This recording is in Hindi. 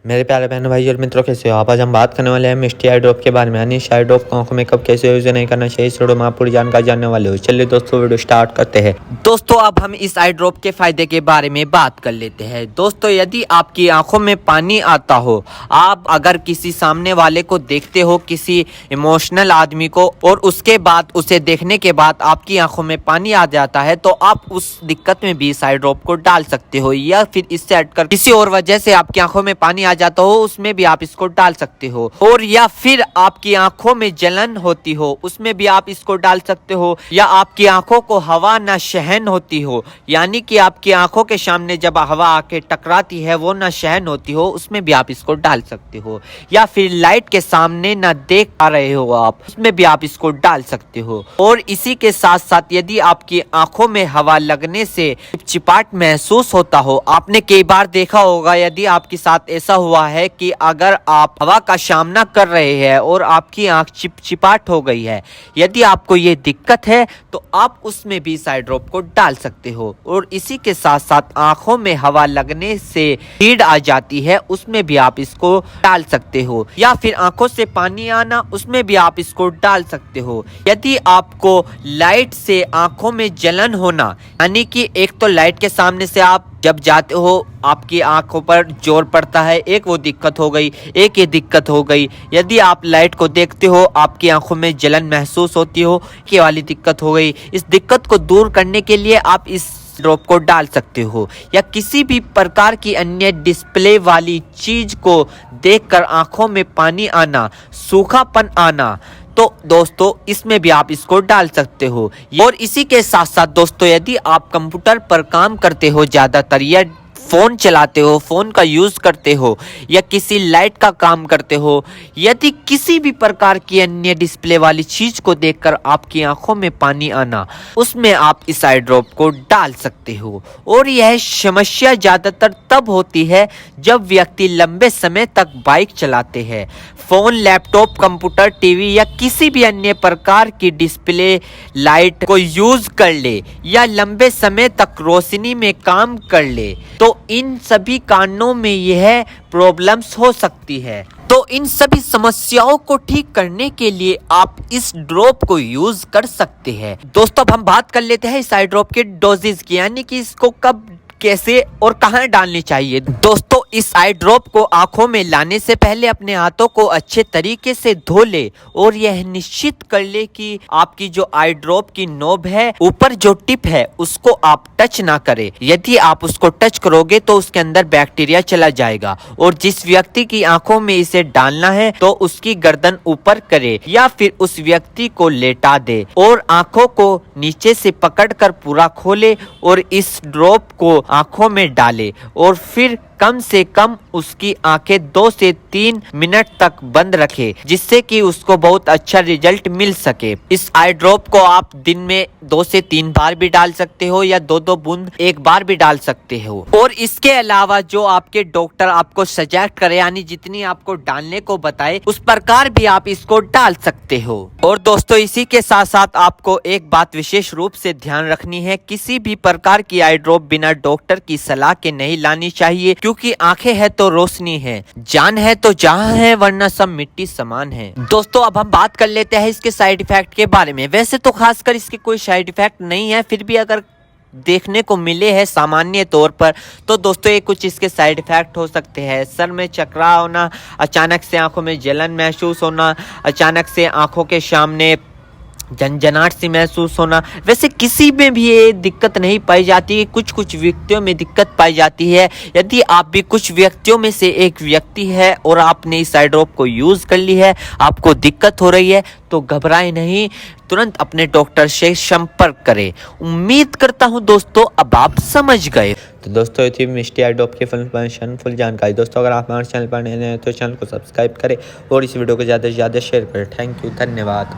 मेरे प्यारे बहनों भाई और मित्रों, कैसे हो आप। आज हम बात करने वाले हैं मिस्टी आई ड्रॉप के बारे में, यानी इस आई ड्रॉप को आंखों में कब कैसे यूज नहीं करना चाहिए। इस वीडियो में आप पूरी जानकारी जानने वाले हो। चलिए दोस्तों वीडियो स्टार्ट करते हैं। दोस्तों अब हम इस आई ड्रॉप के फायदे के बारे में बात कर लेते हैं। दोस्तों यदि आपकी आंखों में पानी आता हो, आप अगर किसी सामने वाले को देखते हो, किसी इमोशनल आदमी को, और उसके बाद उसे देखने के बाद आपकी आंखों में पानी आ जाता है, तो आप उस दिक्कत में भी इस आई ड्रॉप को डाल सकते हो। या फिर इससे हटकर किसी और वजह से आपकी आंखों में पानी आ जाता हो, उसमें भी आप इसको डाल सकते हो। और या फिर आपकी आंखों में जलन होती हो, उसमें भी आप इसको डाल सकते हो। या आपकी आंखों को हवा न सहन होती हो, यानी कि आपकी आंखों के सामने जब हवा आके टकराती है वो न सहन होती हो, उसमें भी आप इसको डाल सकते हो। या फिर लाइट के सामने न देख पा रहे हो आप, उसमें भी आप इसको डाल सकते हो। और इसी के साथ साथ यदि आपकी आंखों में हवा लगने से चिपचिपाहट महसूस होता हो, आपने कई बार देखा होगा, यदि आपके साथ ऐसा हुआ है कि अगर आप हवा का सामना कर रहे हैं और आपकी आंख चिपचिपाहट हो गई है, यदि आपको ये दिक्कत है तो आप उसमें भी इस आई ड्रॉप को डाल सकते हो। और इसी के साथ साथ आंखों में हवा लगने से हीट आ जाती है, उसमें भी आप इसको डाल सकते हो। या फिर आंखों से पानी आना, उसमें भी आप इसको डाल सकते हो। यदि आपको लाइट से आंखों में जलन होना, यानी कि एक तो लाइट के सामने से आप जब जाते हो आपकी आंखों पर जोर पड़ता है, एक वो दिक्कत हो गई, एक ये दिक्कत हो गई। यदि आप लाइट को देखते हो, आपकी आंखों में जलन महसूस होती हो, ये वाली दिक्कत हो गई। इस दिक्कत को दूर करने के लिए आप इस ड्रॉप को डाल सकते हो। या किसी भी प्रकार की अन्य डिस्प्ले वाली चीज को देखकर आंखों में पानी आना, सूखापन आना, तो दोस्तों इसमें भी आप इसको डाल सकते हो। और इसी के साथ साथ दोस्तों यदि आप कंप्यूटर पर काम करते हो ज्यादातर, या फोन चलाते हो, फोन का यूज करते हो, या किसी लाइट का काम करते हो, यदि किसी भी प्रकार की अन्य डिस्प्ले वाली चीज को देखकर आपकी आंखों में पानी आना, उसमें आप इस आई ड्रॉप को डाल सकते हो। और यह समस्या ज्यादातर तब होती है जब व्यक्ति लंबे समय तक बाइक चलाते हैं, फोन, लैपटॉप, कंप्यूटर, टीवी या किसी भी अन्य प्रकार की डिस्प्ले लाइट को यूज कर ले, या लंबे समय तक रोशनी में काम कर ले, तो इन सभी कारणों में यह प्रॉब्लम्स हो सकती है। तो इन सभी समस्याओं को ठीक करने के लिए आप इस ड्रॉप को यूज कर सकते हैं। दोस्तों अब हम बात कर लेते हैं इस आई ड्रॉप के डोजेज की, यानी कि इसको कब, कैसे और कहां डालनी चाहिए। दोस्तों इस आई ड्रॉप को आंखों में लाने से पहले अपने हाथों को अच्छे तरीके से धो ले और यह निश्चित कर ले कि आपकी जो आई ड्रॉप की नोब है, ऊपर जो टिप है, उसको आप टच ना करें। यदि आप उसको टच करोगे तो उसके अंदर बैक्टीरिया चला जाएगा। और जिस व्यक्ति की आंखों में इसे डालना है तो उसकी गर्दन ऊपर करे, या फिर उस व्यक्ति को लेटा दे और आंखों को नीचे से पकड़कर पूरा खोले और इस ड्रॉप को आंखों में डाले। और फिर कम से कम उसकी आंखें 2 से 3 मिनट तक बंद रखे, जिससे कि उसको बहुत अच्छा रिजल्ट मिल सके। इस आई ड्रॉप को आप दिन में 2 से 3 बार भी डाल सकते हो, या 2-2 बूंद एक बार भी डाल सकते हो। और इसके अलावा जो आपके डॉक्टर आपको सजेस्ट करे, यानी जितनी आपको डालने को बताए, उस प्रकार भी आप इसको डाल सकते हो। और दोस्तों इसी के साथ साथ आपको एक बात विशेष रूप से ध्यान रखनी है, किसी भी प्रकार की आई ड्रॉप बिना डॉक्टर की सलाह के नहीं लानी चाहिए, क्योंकि आंखें है तो रोशनी है, जान है तो जहां है, वरना सब मिट्टी समान है। दोस्तों अब हम बात कर लेते हैं इसके साइड इफेक्ट के बारे में। वैसे तो खासकर इसके कोई साइड इफेक्ट नहीं है, फिर भी अगर देखने को मिले हैं सामान्य तौर पर, तो दोस्तों ये कुछ इसके साइड इफेक्ट हो सकते हैं। सर में चकरा होना, अचानक से आंखों में जलन महसूस होना, अचानक से आंखों के सामने झंझनाहट सी महसूस होना। वैसे किसी में भी ये दिक्कत नहीं पाई जाती है, कुछ कुछ व्यक्तियों में दिक्कत पाई जाती है। यदि आप भी कुछ व्यक्तियों में से एक व्यक्ति है और आपने इस आई ड्रॉप को यूज कर ली है, आपको दिक्कत हो रही है, तो घबराए नहीं, तुरंत अपने डॉक्टर से संपर्क करें। उम्मीद करता हूं दोस्तों अब आप समझ गए। तो दोस्तों ये थी मिस्टी आई ड्रॉप की फुल जानकारी। दोस्तों अगर आप हमारे चैनल पर नए हैं तो चैनल को सब्सक्राइब करें और इस वीडियो को ज़्यादा से ज़्यादा शेयर करें। थैंक यू, धन्यवाद।